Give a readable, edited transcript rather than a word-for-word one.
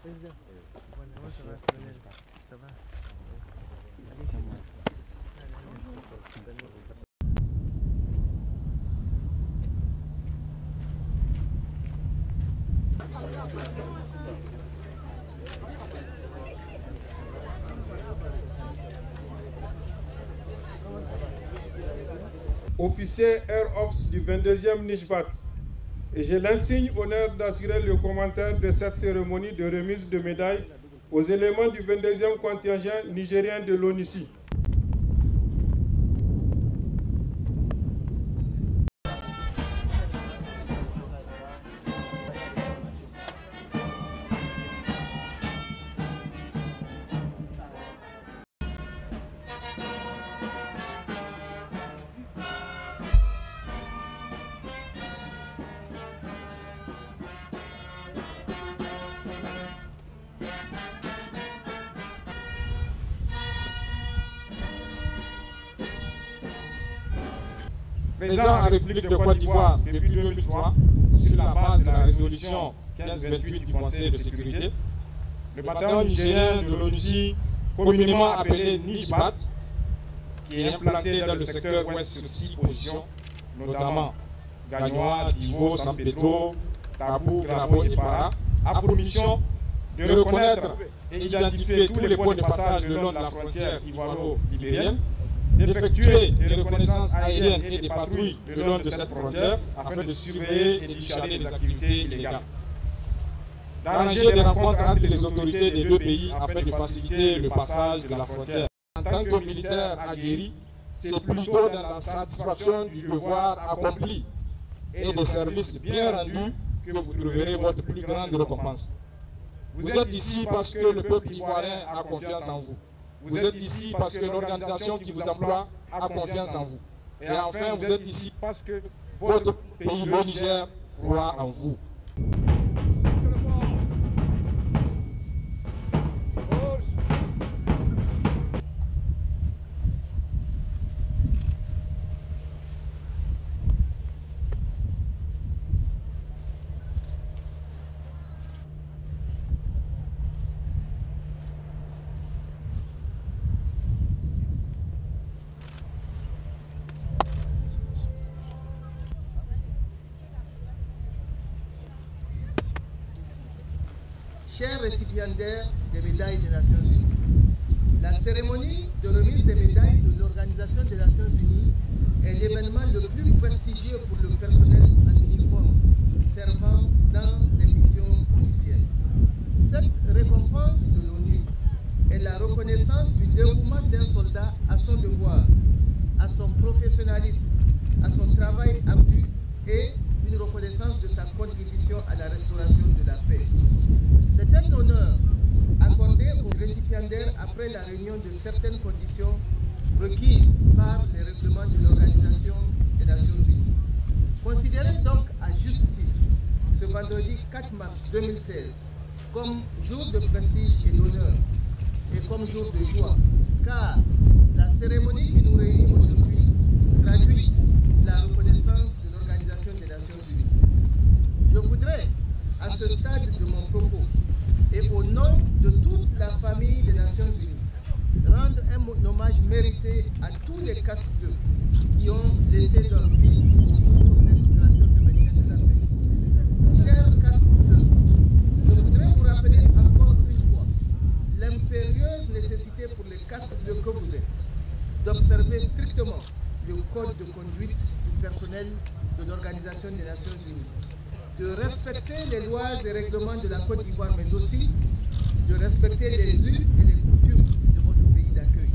Ça va, colonel. Ça va. Officier Air Ops du 22e Nijbat, et j'ai l'insigne honneur d'assurer le commentaire de cette cérémonie de remise de médailles aux éléments du 22e contingent nigérien de l'ONUCI. Présent en République de Côte d'Ivoire depuis 2003, sur la base de la résolution 1528 du Conseil de sécurité, le bataillon nigérien de l'ONUCI, communément appelé Nijbat, qui est implanté dans le secteur ouest sur 6 positions, notamment Gagnoa, Divo, Sampeto, Tabou, Grabo et Para, a pour mission de reconnaître et identifier tous les points de passage le long de la frontière ivoiro-libérienne, d'effectuer des reconnaissances aériennes et des patrouilles le long de cette frontière afin de surveiller et dissuader des activités illégales, d'arranger des rencontres entre les autorités des deux pays afin de faciliter le passage de la frontière. En tant que militaire aguerri, c'est plutôt dans la satisfaction du devoir accompli et des services bien rendus que vous trouverez votre plus grande récompense. Vous êtes ici parce que le peuple ivoirien a confiance en vous. Vous êtes ici parce que l'organisation qui vous emploie a confiance en vous. Et enfin, vous êtes ici parce que votre pays, le Niger, croit en vous. Chers récipiendaires des médailles des Nations Unies, la cérémonie de remise des médailles de l'Organisation des Nations Unies est l'événement le plus prestigieux pour le personnel en uniforme servant dans les missions officielles. Cette récompense de l'ONU est la reconnaissance du dévouement d'un soldat à son devoir, à son professionnalisme, à son travail ardu et une reconnaissance de sa contribution à la restauration de la paix. C'est un honneur accordé aux récipiendaires après la réunion de certaines conditions requises par les règlements de l'Organisation des Nations Unies. Considérez donc à juste titre ce vendredi 4 mars 2016 comme jour de prestige et d'honneur et comme jour de joie, car la cérémonie qui nous réunit aujourd'hui traduit la reconnaissance de l'Organisation des Nations Unies. Je voudrais, à ce stade de mon propos, et au nom de toute la famille des Nations Unies, rendre un hommage mérité à tous les casques-bleus qui ont laissé leur vie au cours de l'installation de maintien de la paix. Chers casques-bleus, je voudrais vous rappeler encore une fois l'impérieuse nécessité pour les casques-bleus que vous êtes d'observer strictement le code de conduite du personnel de l'Organisation des Nations Unies, de respecter les lois et règlements de la Côte d'Ivoire, mais aussi de respecter les us et les coutumes de votre pays d'accueil.